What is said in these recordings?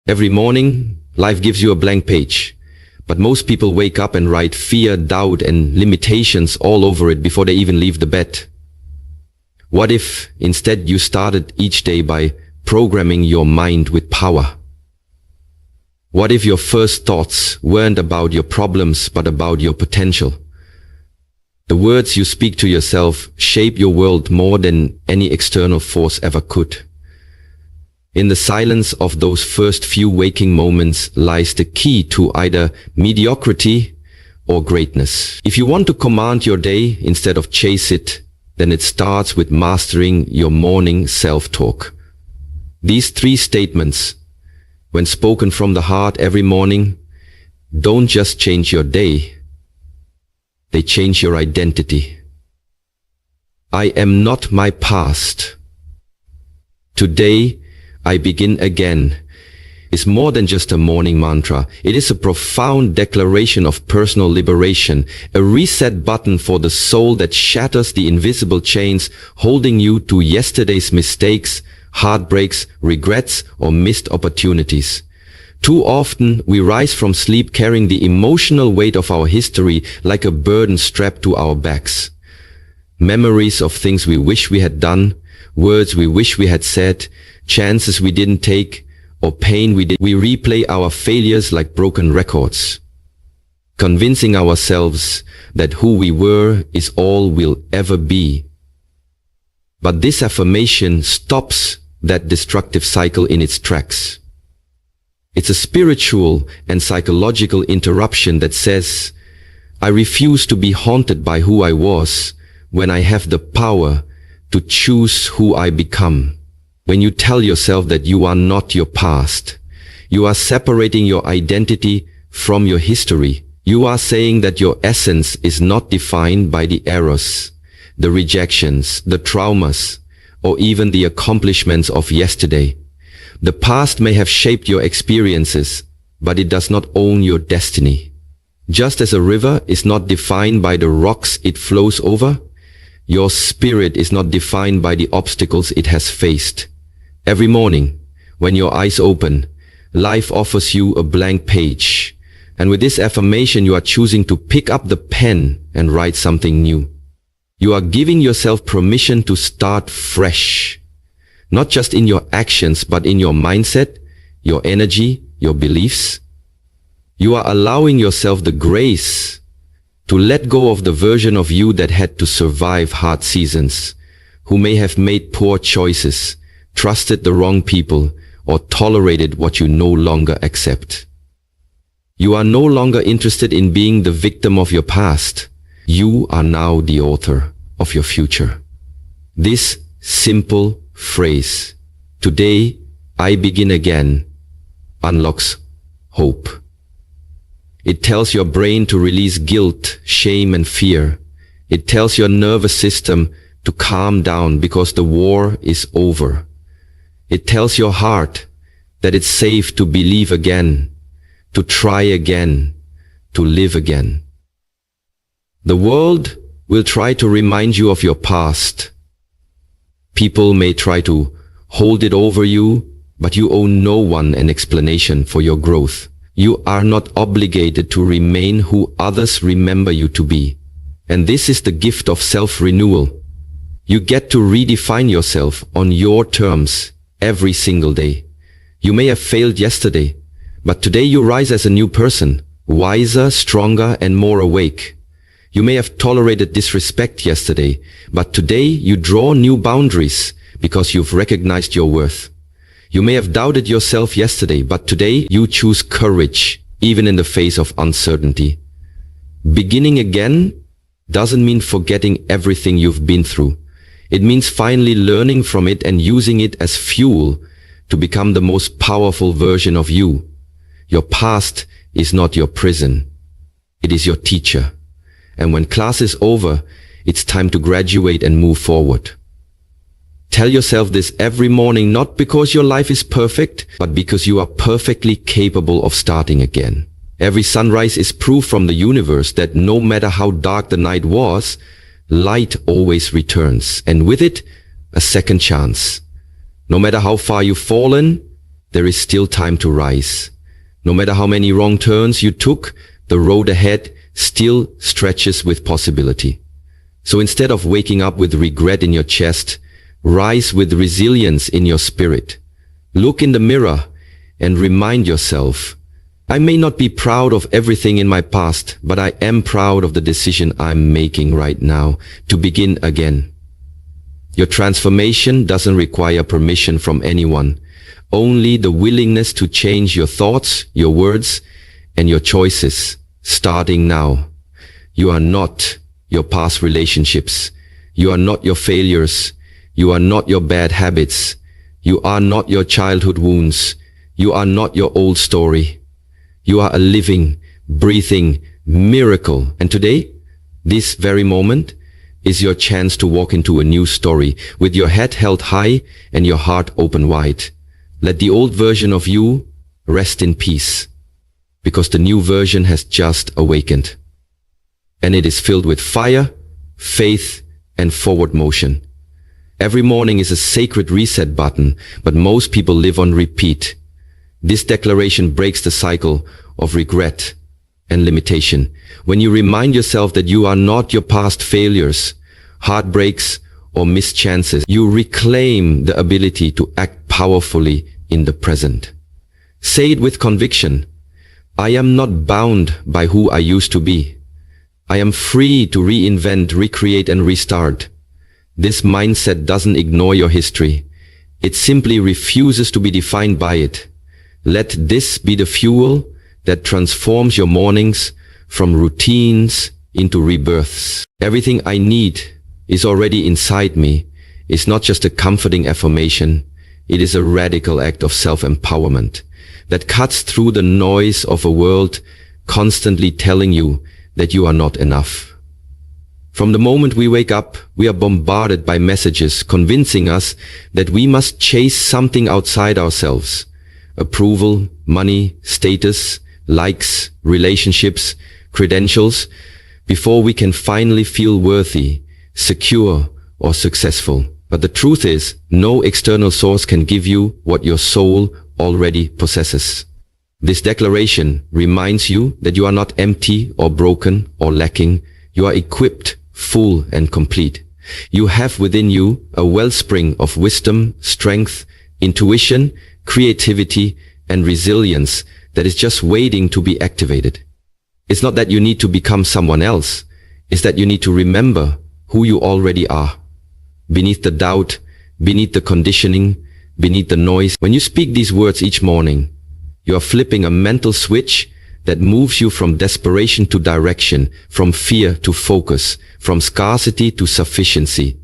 Every morning, life gives you a blank page, but most people wake up and write fear, doubt, and limitations all over it before they even leave the bed. What if instead you started each day by programming your mind with power? What if your first thoughts weren't about your problems but about your potential? The words you speak to yourself shape your world more than any external force ever could. In the silence of those first few waking moments lies the key to either mediocrity or greatness. If you want to command your day instead of chase it, then it starts with mastering your morning self-talk. These 3 statements, when spoken from the heart every morning, don't just change your day, they change your identity. I am not my past. Today, I begin again is more than just a morning mantra. It is a profound declaration of personal liberation, a reset button for the soul that shatters the invisible chains holding you to yesterday's mistakes, heartbreaks, regrets, or missed opportunities. Too often, we rise from sleep carrying the emotional weight of our history like a burden strapped to our backs. Memories of things we wish we had done, words we wish we had said, chances we didn't take, or pain we did. We replay our failures like broken records, convincing ourselves that who we were is all we'll ever be. But this affirmation stops that destructive cycle in its tracks. It's a spiritual and psychological interruption that says, I refuse to be haunted by who I was when I have the power to choose who I become. When you tell yourself that you are not your past, you are separating your identity from your history. You are saying that your essence is not defined by the errors, the rejections, the traumas, or even the accomplishments of yesterday. The past may have shaped your experiences, but it does not own your destiny. Just as a river is not defined by the rocks it flows over, your spirit is not defined by the obstacles it has faced. Every morning, when your eyes open, life offers you a blank page. And with this affirmation, you are choosing to pick up the pen and write something new. You are giving yourself permission to start fresh. Not just in your actions, but in your mindset, your energy, your beliefs. You are allowing yourself the grace to let go of the version of you that had to survive hard seasons, who may have made poor choices, trusted the wrong people, or tolerated what you no longer accept. You are no longer interested in being the victim of your past. You are now the author of your future. This simple phrase, today I begin again, unlocks hope. It tells your brain to release guilt, shame, and fear. It tells your nervous system to calm down because the war is over. It tells your heart that it's safe to believe again, to try again, to live again. The world will try to remind you of your past. People may try to hold it over you, but you owe no one an explanation for your growth. You are not obligated to remain who others remember you to be. And this is the gift of self-renewal. You get to redefine yourself on your terms every single day. You may have failed yesterday, but today you rise as a new person, wiser, stronger, and more awake. You may have tolerated disrespect yesterday, but today you draw new boundaries because you've recognized your worth. You may have doubted yourself yesterday, but today you choose courage, even in the face of uncertainty. Beginning again doesn't mean forgetting everything you've been through. It means finally learning from it and using it as fuel to become the most powerful version of you. Your past is not your prison. It is your teacher. And when class is over, it's time to graduate and move forward. Tell yourself this every morning, not because your life is perfect, but because you are perfectly capable of starting again. Every sunrise is proof from the universe that no matter how dark the night was, light always returns, and with it, a second chance. No matter how far you've fallen, there is still time to rise. No matter how many wrong turns you took, the road ahead still stretches with possibility. So instead of waking up with regret in your chest, rise with resilience in your spirit. Look in the mirror and remind yourself, I may not be proud of everything in my past, but I am proud of the decision I'm making right now to begin again. Your transformation doesn't require permission from anyone, only the willingness to change your thoughts, your words, and your choices, starting now. You are not your past relationships. You are not your failures. You are not your bad habits. You are not your childhood wounds. You are not your old story. You are a living, breathing miracle. And today, this very moment, is your chance to walk into a new story with your head held high and your heart open wide. Let the old version of you rest in peace, because the new version has just awakened. And it is filled with fire, faith, and forward motion. Every morning is a sacred reset button, but most people live on repeat. This declaration breaks the cycle of regret and limitation. When you remind yourself that you are not your past failures, heartbreaks, or mischances, you reclaim the ability to act powerfully in the present. Say it with conviction. I am not bound by who I used to be. I am free to reinvent, recreate, and restart. This mindset doesn't ignore your history. It simply refuses to be defined by it. Let this be the fuel that transforms your mornings from routines into rebirths. Everything I need is already inside me. It's not just a comforting affirmation. It is a radical act of self-empowerment that cuts through the noise of a world constantly telling you that you are not enough. From the moment we wake up, we are bombarded by messages convincing us that we must chase something outside ourselves. Approval, money, status, likes, relationships, credentials, before we can finally feel worthy, secure, or successful. But the truth is, no external source can give you what your soul already possesses. This declaration reminds you that you are not empty or broken or lacking. You are equipped, full, and complete. You have within you a wellspring of wisdom, strength, intuition, creativity, and resilience that is just waiting to be activated. It's not that you need to become someone else. It's that you need to remember who you already are. Beneath the doubt, beneath the conditioning, beneath the noise. When you speak these words each morning, you are flipping a mental switch that moves you from desperation to direction, from fear to focus, from scarcity to sufficiency.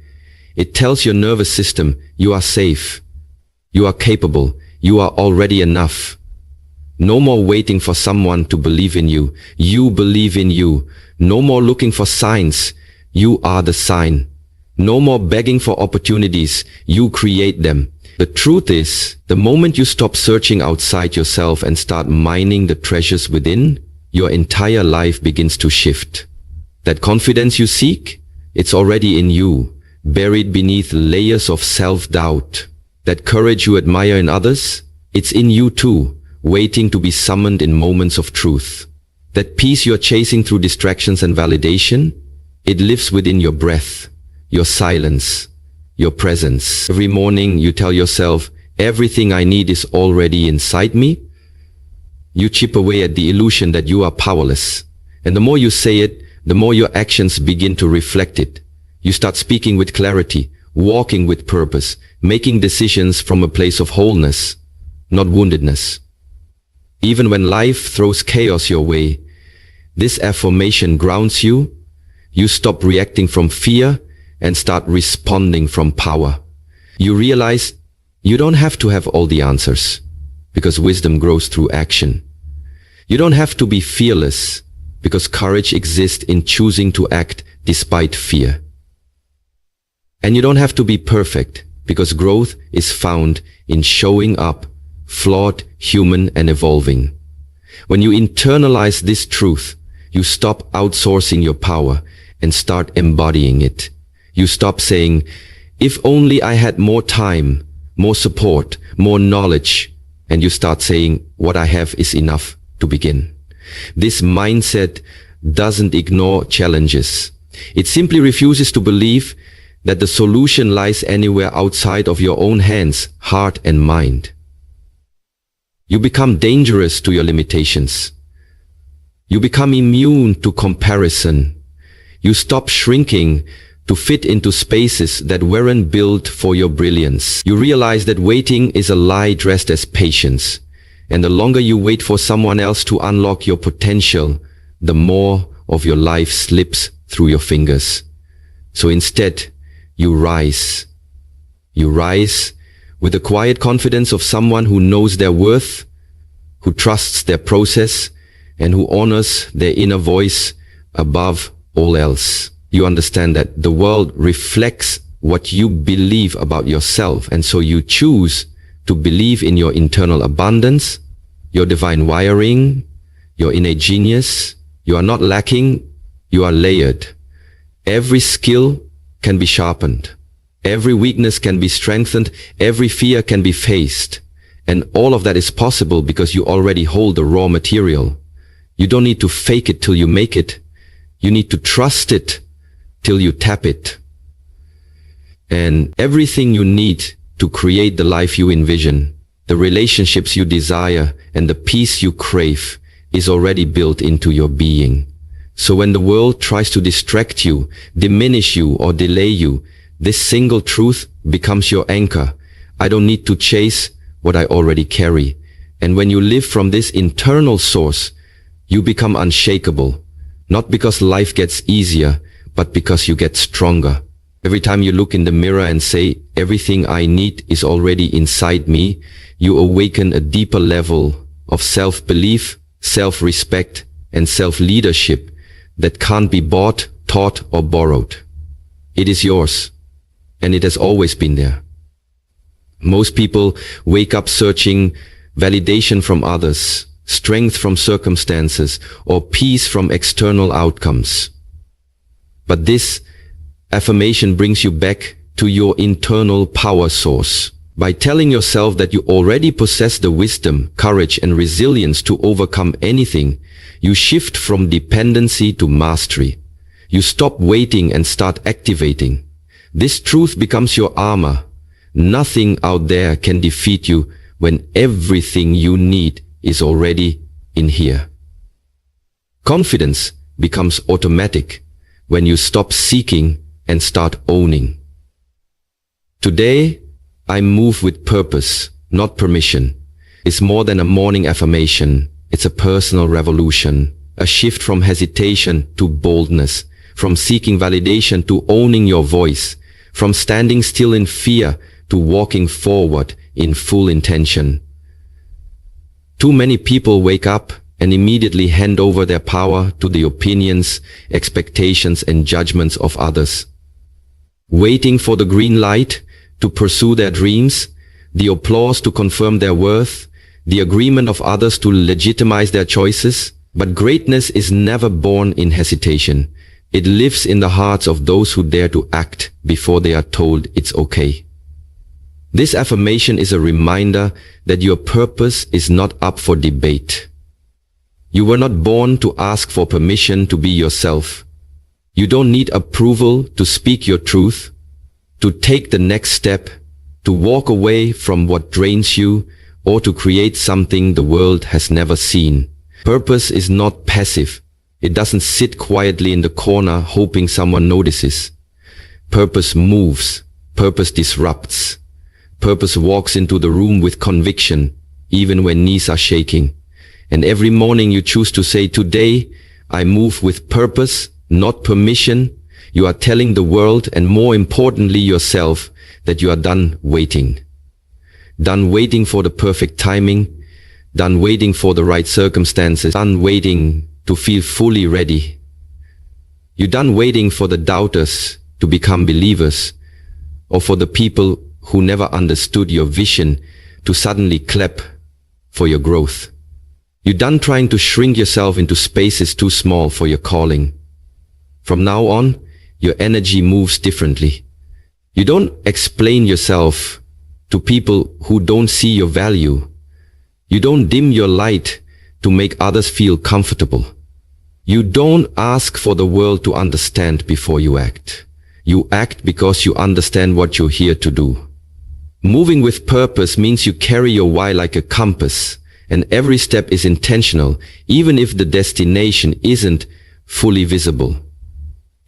It tells your nervous system you are safe, you are capable, you are already enough. No more waiting for someone to believe in you. You believe in you. No more looking for signs. You are the sign. No more begging for opportunities. You create them. The truth is, the moment you stop searching outside yourself and start mining the treasures within, your entire life begins to shift. That confidence you seek, it's already in you, buried beneath layers of self-doubt. That courage you admire in others, it's in you too, waiting to be summoned in moments of truth. That peace you're chasing through distractions and validation, it lives within your breath, your silence, your presence. Every morning you tell yourself, everything I need is already inside me. You chip away at the illusion that you are powerless. And the more you say it, the more your actions begin to reflect it. You start speaking with clarity, walking with purpose, making decisions from a place of wholeness, not woundedness. Even when life throws chaos your way, this affirmation grounds you. You stop reacting from fear and start responding from power. You realize you don't have to have all the answers, because wisdom grows through action. You don't have to be fearless, because courage exists in choosing to act despite fear. And you don't have to be perfect, because growth is found in showing up, flawed, human, and evolving. When you internalize this truth, you stop outsourcing your power and start embodying it. You stop saying, if only I had more time, more support, more knowledge, and you start saying, what I have is enough to begin. This mindset doesn't ignore challenges. It simply refuses to believe that the solution lies anywhere outside of your own hands, heart, and mind. You become dangerous to your limitations. You become immune to comparison. You stop shrinking to fit into spaces that weren't built for your brilliance. You realize that waiting is a lie dressed as patience. And the longer you wait for someone else to unlock your potential, the more of your life slips through your fingers. So instead, you rise. You rise with the quiet confidence of someone who knows their worth, who trusts their process, and who honors their inner voice above all else. You understand that the world reflects what you believe about yourself, and so you choose to believe in your internal abundance, your divine wiring, your innate genius. You are not lacking, you are layered. Every skill can be sharpened. Every weakness can be strengthened. Every fear can be faced. And all of that is possible because you already hold the raw material. You don't need to fake it till you make it. You need to trust it till you tap it. And everything you need to create the life you envision, the relationships you desire, and the peace you crave is already built into your being. So when the world tries to distract you, diminish you, or delay you, this single truth becomes your anchor. I don't need to chase what I already carry. And when you live from this internal source, you become unshakable. Not because life gets easier, but because you get stronger. Every time you look in the mirror and say, everything I need is already inside me, you awaken a deeper level of self-belief, self-respect, and self-leadership that can't be bought, taught, or borrowed. It is yours, and it has always been there. Most people wake up searching validation from others, strength from circumstances, or peace from external outcomes. But this affirmation brings you back to your internal power source. By telling yourself that you already possess the wisdom, courage, and resilience to overcome anything, you shift from dependency to mastery. You stop waiting and start activating. This truth becomes your armor. Nothing out there can defeat you when everything you need is already in here. Confidence becomes automatic when you stop seeking and start owning. Today, I move with purpose, not permission. It's more than a morning affirmation. It's a personal revolution, a shift from hesitation to boldness, from seeking validation to owning your voice, from standing still in fear to walking forward in full intention. Too many people wake up and immediately hand over their power to the opinions, expectations, and judgments of others. Waiting for the green light to pursue their dreams, the applause to confirm their worth, the agreement of others to legitimize their choices. But greatness is never born in hesitation. It lives in the hearts of those who dare to act before they are told it's okay. This affirmation is a reminder that your purpose is not up for debate. You were not born to ask for permission to be yourself. You don't need approval to speak your truth, to take the next step, to walk away from what drains you, or to create something the world has never seen. Purpose is not passive. It doesn't sit quietly in the corner hoping someone notices. Purpose moves. Purpose disrupts. Purpose walks into the room with conviction, even when knees are shaking. And every morning you choose to say, today I move with purpose, not permission. You are telling the world, and more importantly yourself, that you are done waiting. Done waiting for the perfect timing. Done waiting for the right circumstances. Done waiting to feel fully ready. You're done waiting for the doubters to become believers, or for the people who never understood your vision to suddenly clap for your growth. You're done trying to shrink yourself into spaces too small for your calling. From now on, your energy moves differently. You don't explain yourself to people who don't see your value. You don't dim your light to make others feel comfortable. You don't ask for the world to understand before you act. You act because you understand what you're here to do. Moving with purpose means you carry your why like a compass, and every step is intentional, even if the destination isn't fully visible.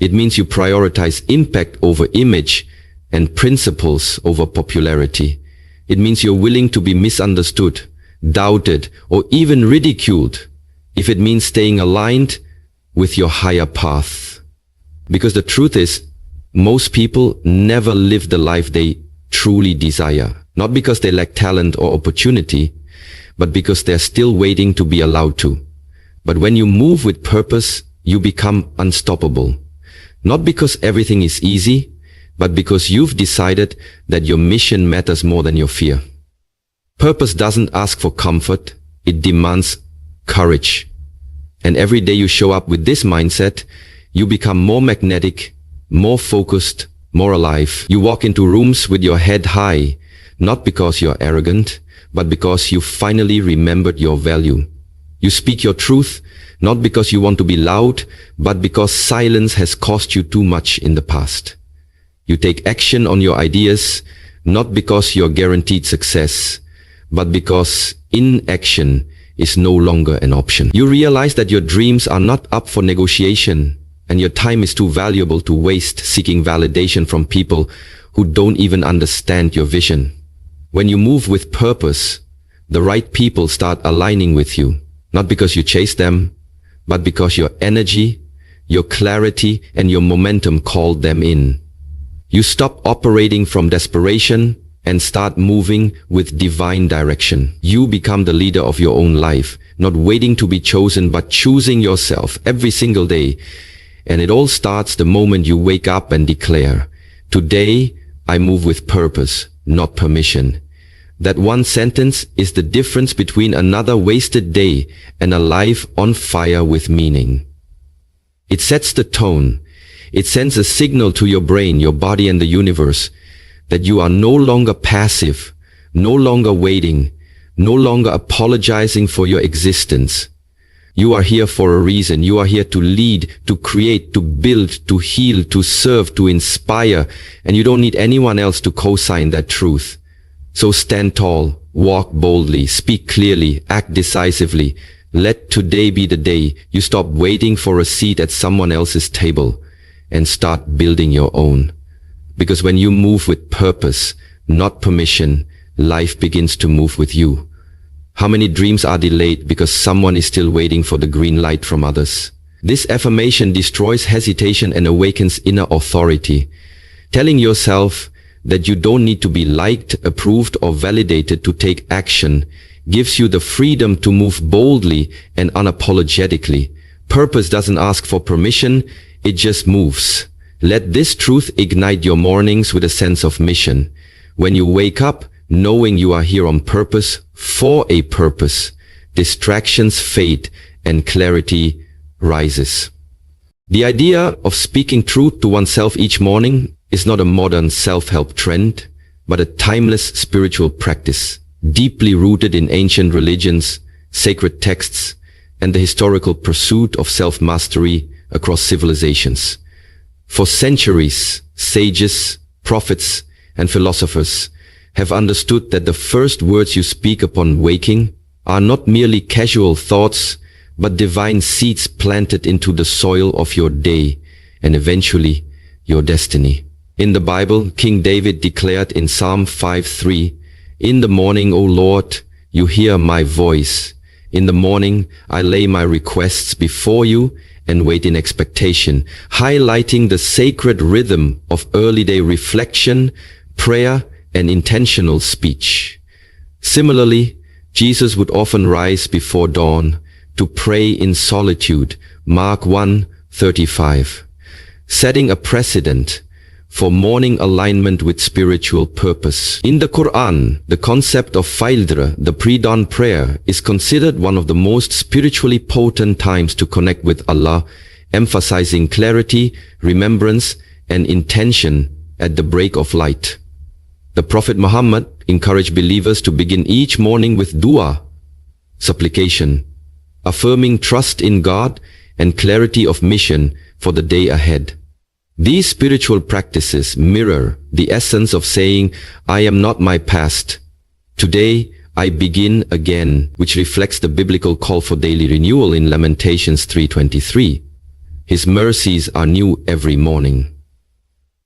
It means you prioritize impact over image and principles over popularity. It means you're willing to be misunderstood, doubted, or even ridiculed, if it means staying aligned with your higher path. Because the truth is, most people never live the life they truly desire, not because they lack talent or opportunity, but because they're still waiting to be allowed to. But when you move with purpose, you become unstoppable. Not because everything is easy, but because you've decided that your mission matters more than your fear. Purpose doesn't ask for comfort, it demands courage. And every day you show up with this mindset, you become more magnetic, more focused, more alive. You walk into rooms with your head high, not because you're arrogant, but because you finally remembered your value. You speak your truth, not because you want to be loud, but because silence has cost you too much in the past. You take action on your ideas, not because you're guaranteed success, but because inaction is no longer an option. You realize that your dreams are not up for negotiation, and your time is too valuable to waste seeking validation from people who don't even understand your vision. When you move with purpose, the right people start aligning with you, not because you chase them, but because your energy, your clarity, and your momentum called them in. You stop operating from desperation and start moving with divine direction. You become the leader of your own life, not waiting to be chosen, but choosing yourself every single day. And it all starts the moment you wake up and declare, "Today, I move with purpose, not permission." That one sentence is the difference between another wasted day and a life on fire with meaning. It sets the tone. It sends a signal to your brain, your body, and the universe that you are no longer passive, no longer waiting, no longer apologizing for your existence. You are here for a reason. You are here to lead, to create, to build, to heal, to serve, to inspire, and you don't need anyone else to co-sign that truth. So stand tall, walk boldly, speak clearly, act decisively. Let today be the day you stop waiting for a seat at someone else's table and start building your own. Because when you move with purpose, not permission, life begins to move with you. How many dreams are delayed because someone is still waiting for the green light from others? This affirmation destroys hesitation and awakens inner authority. Telling yourself that you don't need to be liked, approved, or validated to take action gives you the freedom to move boldly and unapologetically. Purpose doesn't ask for permission, it just moves. Let this truth ignite your mornings with a sense of mission. When you wake up, knowing you are here on purpose, for a purpose, distractions fade and clarity rises. The idea of speaking truth to oneself each morning is not a modern self-help trend, but a timeless spiritual practice, deeply rooted in ancient religions, sacred texts, and the historical pursuit of self-mastery across civilizations. For centuries, sages, prophets, and philosophers have understood that the first words you speak upon waking are not merely casual thoughts, but divine seeds planted into the soil of your day and eventually your destiny. In the Bible, King David declared in Psalm 5:3, "In the morning, O Lord, you hear my voice. In the morning, I lay my requests before you and wait in expectation," highlighting the sacred rhythm of early day reflection, prayer, and intentional speech. Similarly, Jesus would often rise before dawn to pray in solitude, Mark 1:35, setting a precedent for morning alignment with spiritual purpose. In the Quran, the concept of Fajr, the pre-dawn prayer, is considered one of the most spiritually potent times to connect with Allah, emphasizing clarity, remembrance, and intention at the break of light. The Prophet Muhammad encouraged believers to begin each morning with dua, supplication, affirming trust in God and clarity of mission for the day ahead. These spiritual practices mirror the essence of saying, I am not my past. Today, I begin again, which reflects the biblical call for daily renewal in Lamentations 3:23. His mercies are new every morning.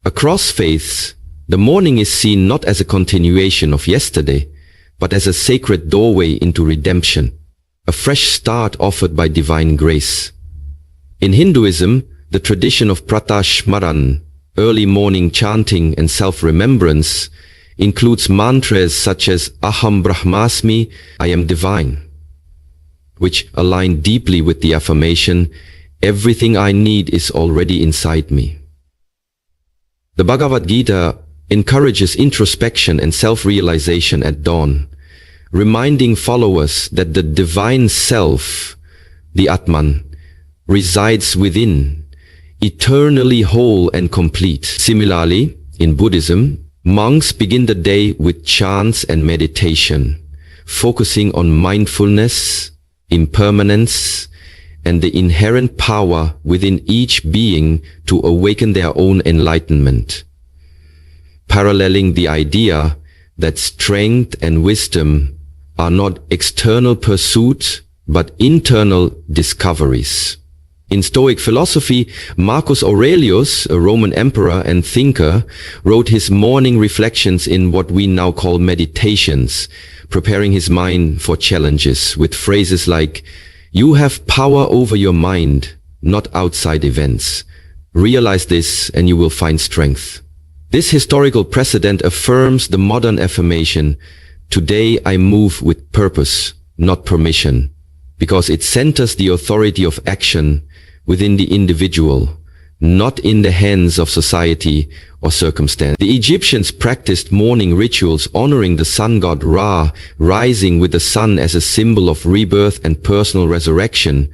Across faiths, the morning is seen not as a continuation of yesterday, but as a sacred doorway into redemption, a fresh start offered by divine grace. In Hinduism, the tradition of pratashmaran, early morning chanting and self-remembrance, includes mantras such as Aham Brahmasmi, I am divine, which align deeply with the affirmation, everything I need is already inside me. The Bhagavad Gita encourages introspection and self-realization at dawn, reminding followers that the divine self, the Atman, resides within, eternally whole and complete. Similarly, in Buddhism, monks begin the day with chants and meditation, focusing on mindfulness, impermanence, and the inherent power within each being to awaken their own enlightenment, paralleling the idea that strength and wisdom are not external pursuits but internal discoveries. In Stoic philosophy, Marcus Aurelius, a Roman emperor and thinker, wrote his morning reflections in what we now call meditations, preparing his mind for challenges with phrases like, "You have power over your mind, not outside events. Realize this and you will find strength." This historical precedent affirms the modern affirmation, "Today I move with purpose, not permission," because it centers the authority of action within the individual, not in the hands of society or circumstance. The Egyptians practiced morning rituals honoring the sun god Ra, rising with the sun as a symbol of rebirth and personal resurrection,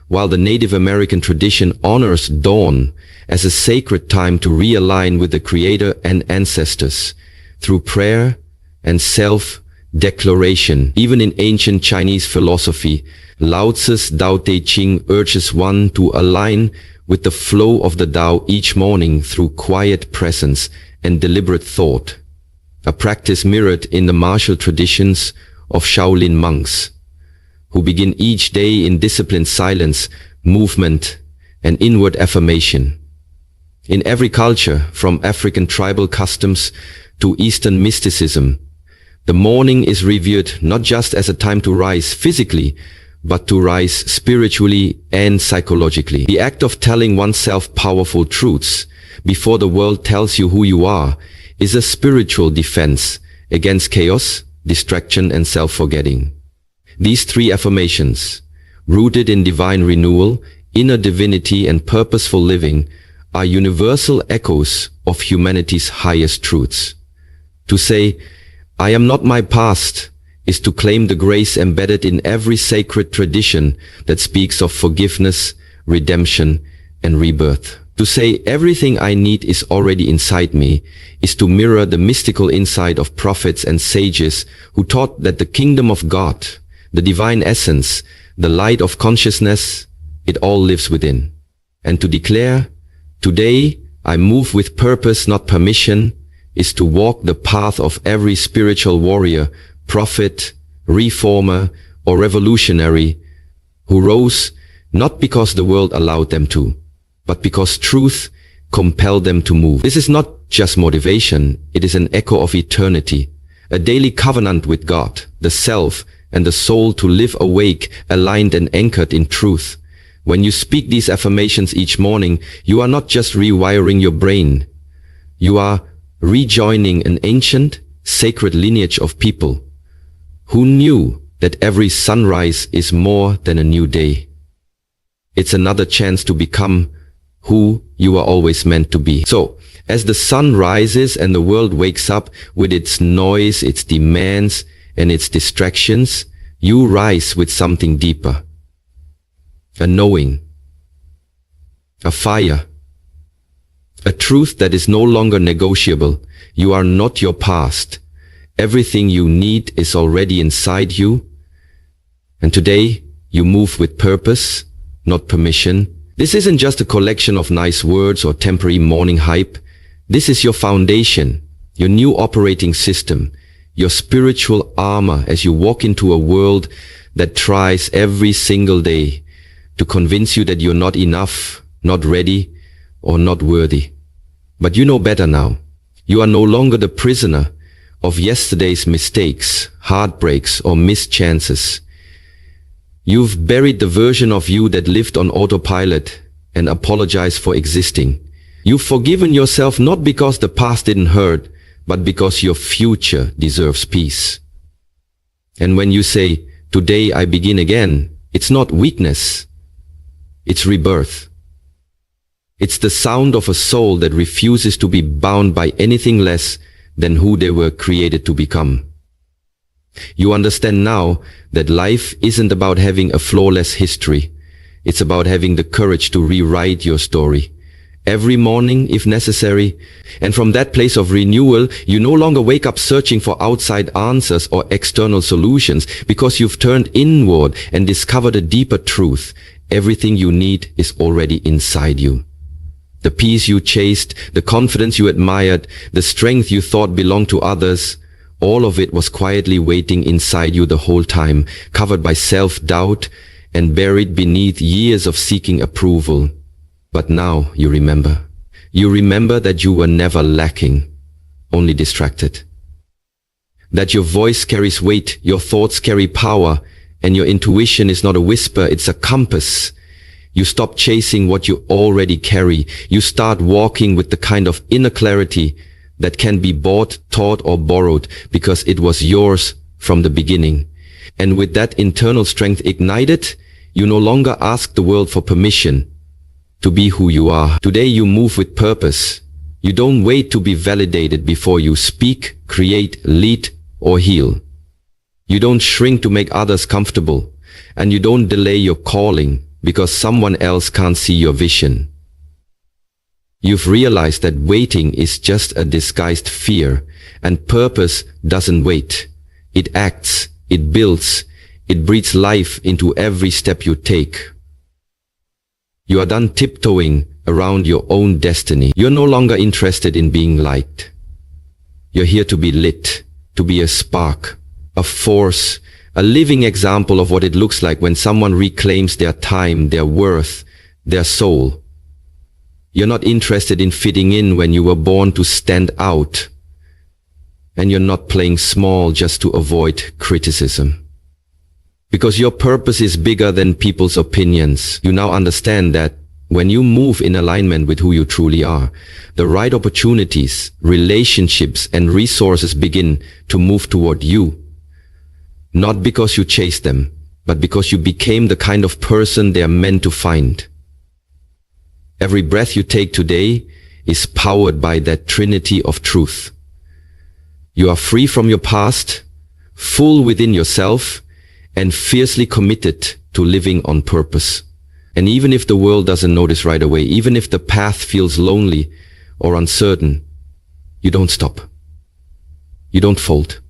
while the Native American tradition honors dawn as a sacred time to realign with the Creator and ancestors through prayer and self-declaration. Even in ancient Chinese philosophy, Lao Tzu's Tao Te Ching urges one to align with the flow of the Tao each morning through quiet presence and deliberate thought, a practice mirrored in the martial traditions of Shaolin monks, who begin each day in disciplined silence, movement, and inward affirmation. In every culture, from African tribal customs to Eastern mysticism, the morning is revered not just as a time to rise physically, but to rise spiritually and psychologically. The act of telling oneself powerful truths before the world tells you who you are is a spiritual defense against chaos, distraction, and self-forgetting. These three affirmations, rooted in divine renewal, inner divinity, and purposeful living, are universal echoes of humanity's highest truths. To say, "I am not my past," is to claim the grace embedded in every sacred tradition that speaks of forgiveness, redemption, and rebirth. To say, "Everything I need is already inside me," is to mirror the mystical insight of prophets and sages who taught that the kingdom of God, the divine essence, the light of consciousness, it all lives within. And to declare, "Today I move with purpose, not permission," is to walk the path of every spiritual warrior, prophet, reformer, or revolutionary who rose not because the world allowed them to, but because truth compelled them to move. This is not just motivation, it is an echo of eternity, a daily covenant with God, the self, and the soul to live awake, aligned and anchored in truth. When you speak these affirmations each morning, you are not just rewiring your brain, you are rejoining an ancient, sacred lineage of people who knew that every sunrise is more than a new day. It's another chance to become who you are always meant to be. So, as the sun rises and the world wakes up with its noise, its demands, and its distractions, you rise with something deeper. A knowing, a fire, a truth that is no longer negotiable. You are not your past. Everything you need is already inside you. And today, you move with purpose, not permission. This isn't just a collection of nice words or temporary morning hype. This is your foundation, your new operating system, your spiritual armor as you walk into a world that tries every single day to convince you that you're not enough, not ready, or not worthy. But you know better now. You are no longer the prisoner of yesterday's mistakes, heartbreaks, or missed chances. You've buried the version of you that lived on autopilot and apologized for existing. You've forgiven yourself not because the past didn't hurt, but because your future deserves peace. And when you say, "Today I begin again," it's not weakness. It's rebirth. It's the sound of a soul that refuses to be bound by anything less than who they were created to become. You understand now that life isn't about having a flawless history. It's about having the courage to rewrite your story every morning if necessary. And from that place of renewal, you no longer wake up searching for outside answers or external solutions, because you've turned inward and discovered a deeper truth. Everything you need is already inside you. The peace you chased, the confidence you admired, the strength you thought belonged to others, all of it was quietly waiting inside you the whole time, covered by self-doubt and buried beneath years of seeking approval. But now you remember. You remember that you were never lacking, only distracted. That your voice carries weight, your thoughts carry power, and your intuition is not a whisper, it's a compass. You stop chasing what you already carry. You start walking with the kind of inner clarity that can be bought, taught, or borrowed, because it was yours from the beginning. And with that internal strength ignited, you no longer ask the world for permission to be who you are. Today you move with purpose. You don't wait to be validated before you speak, create, lead, or heal. You don't shrink to make others comfortable, and you don't delay your calling because someone else can't see your vision. You've realized that waiting is just a disguised fear, and purpose doesn't wait. It acts, it builds, it breathes life into every step you take. You are done tiptoeing around your own destiny. You're no longer interested in being liked. You're here to be lit, to be a spark, a force, a living example of what it looks like when someone reclaims their time, their worth, their soul. You're not interested in fitting in when you were born to stand out. And you're not playing small just to avoid criticism. Because your purpose is bigger than people's opinions. You now understand that when you move in alignment with who you truly are, the right opportunities, relationships, and resources begin to move toward you. Not because you chased them, but because you became the kind of person they are meant to find. Every breath you take today is powered by that trinity of truth. You are free from your past, full within yourself, and fiercely committed to living on purpose. And even if the world doesn't notice right away, even if the path feels lonely or uncertain, you don't stop. You don't fold.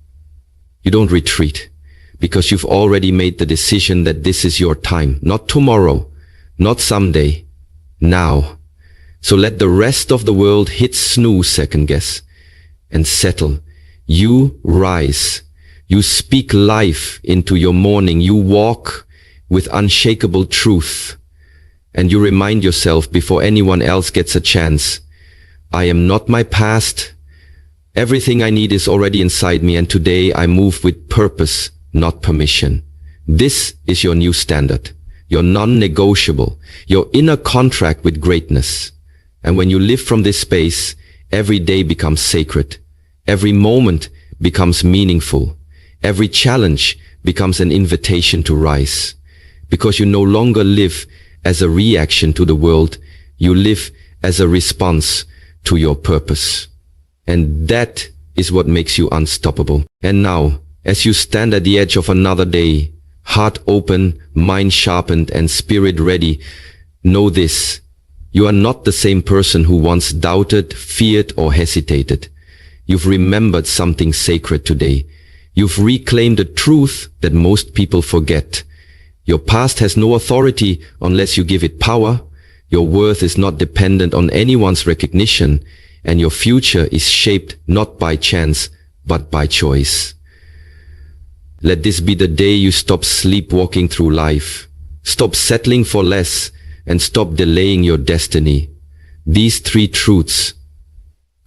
You don't retreat, because you've already made the decision that this is your time, not tomorrow, not someday, now. So let the rest of the world hit snooze, second guess, and settle. You rise. You speak life into your morning. You walk with unshakable truth. And you remind yourself before anyone else gets a chance, I am not my past. Everything I need is already inside me, and today I move with purpose, not permission. This is your new standard, your non-negotiable, your inner contract with greatness. And when you live from this space, every day becomes sacred. Every moment becomes meaningful. Every challenge becomes an invitation to rise. Because you no longer live as a reaction to the world, you live as a response to your purpose. And that is what makes you unstoppable. And now, as you stand at the edge of another day, heart open, mind sharpened, and spirit ready, know this: you are not the same person who once doubted, feared, or hesitated. You've remembered something sacred today. You've reclaimed a truth that most people forget. Your past has no authority unless you give it power. Your worth is not dependent on anyone's recognition, and your future is shaped not by chance, but by choice. Let this be the day you stop sleepwalking through life, stop settling for less, and stop delaying your destiny. These three truths.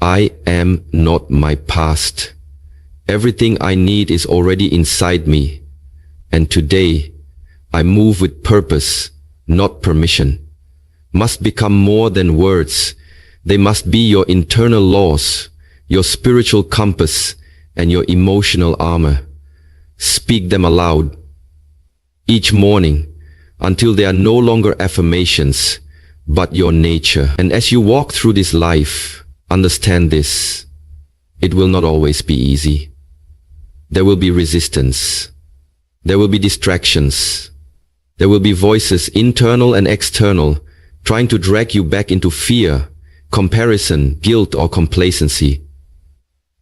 I am not my past. Everything I need is already inside me. And today, I move with purpose, not permission. Must become more than words. They must be your internal laws, your spiritual compass, and your emotional armor. Speak them aloud each morning until they are no longer affirmations, but your nature. And as you walk through this life, understand this. It will not always be easy. There will be resistance. There will be distractions. There will be voices, internal and external, trying to drag you back into fear, comparison, guilt, or complacency.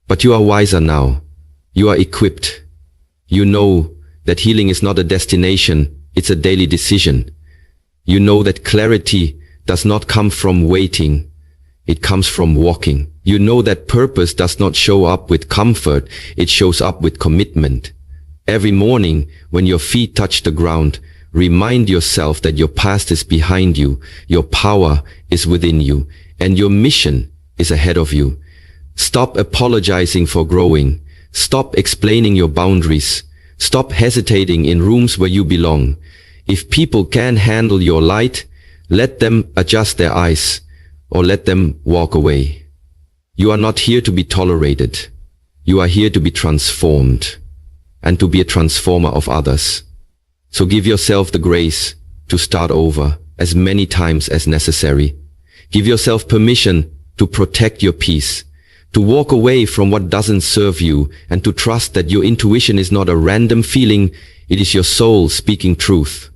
But you are wiser now. You are equipped. You know that healing is not a destination, it's a daily decision. You know that clarity does not come from waiting, it comes from walking. You know that purpose does not show up with comfort, it shows up with commitment. Every morning, when your feet touch the ground, remind yourself that your past is behind you, your power is within you, and your mission is ahead of you. Stop apologizing for growing. Stop explaining your boundaries. Stop hesitating in rooms where you belong. If people can't handle your light, let them adjust their eyes or let them walk away. You are not here to be tolerated. You are here to be transformed and to be a transformer of others. So give yourself the grace to start over as many times as necessary. Give yourself permission to protect your peace, to walk away from what doesn't serve you, and to trust that your intuition is not a random feeling, it is your soul speaking truth.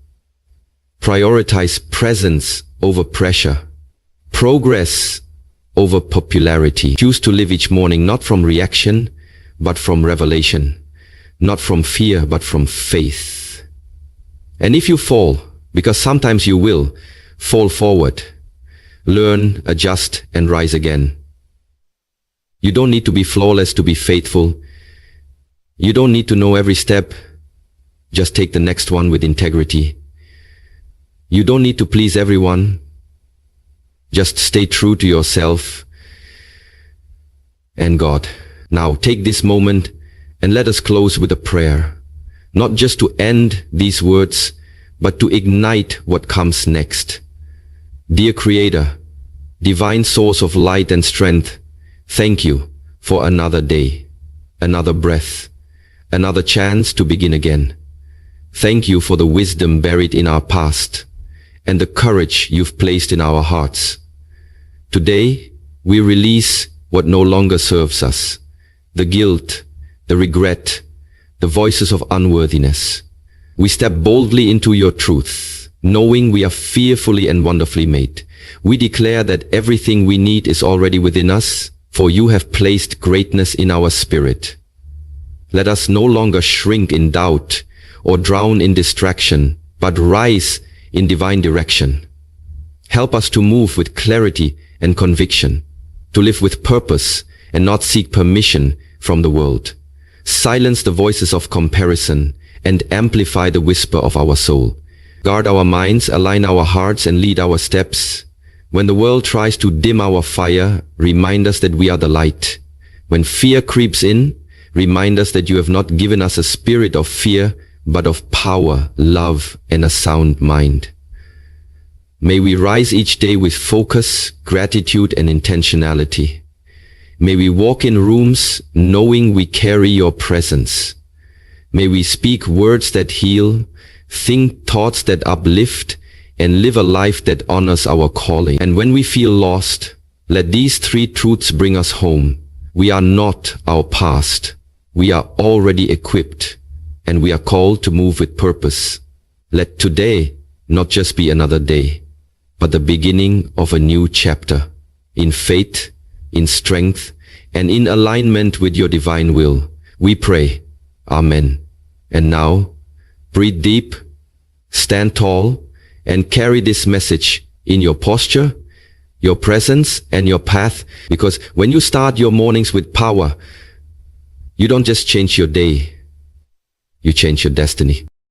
Prioritize presence over pressure, progress over popularity. Choose to live each morning not from reaction, but from revelation, not from fear, but from faith. And if you fall, because sometimes you will, fall forward. Learn, adjust, and rise again. You don't need to be flawless to be faithful. You don't need to know every step. Just take the next one with integrity. You don't need to please everyone. Just stay true to yourself and God. Now take this moment and let us close with a prayer. Not just to end these words, but to ignite what comes next. Dear Creator, divine source of light and strength, thank you for another day, another breath, another chance to begin again. Thank you for the wisdom buried in our past and the courage you've placed in our hearts. Today, we release what no longer serves us, the guilt, the regret, the voices of unworthiness. We step boldly into your truth, knowing we are fearfully and wonderfully made. We declare that everything we need is already within us, for you have placed greatness in our spirit. Let us no longer shrink in doubt or drown in distraction, but rise in divine direction. Help us to move with clarity and conviction, to live with purpose and not seek permission from the world. Silence the voices of comparison and amplify the whisper of our soul. Guard our minds, align our hearts, and lead our steps. When the world tries to dim our fire, remind us that we are the light. When fear creeps in, remind us that you have not given us a spirit of fear, but of power, love, and a sound mind. May we rise each day with focus, gratitude, and intentionality. May we walk in rooms knowing we carry your presence. May we speak words that heal, think thoughts that uplift, and live a life that honors our calling. And when we feel lost, let these three truths bring us home. We are not our past. We are already equipped, and we are called to move with purpose. Let today not just be another day, but the beginning of a new chapter, in faith, in strength, and in alignment with your divine will. We pray. Amen. And now, breathe deep, Stand tall and carry this message in your posture, your presence, and your path, because when you start your mornings with power, you don't just change your day, you change your destiny.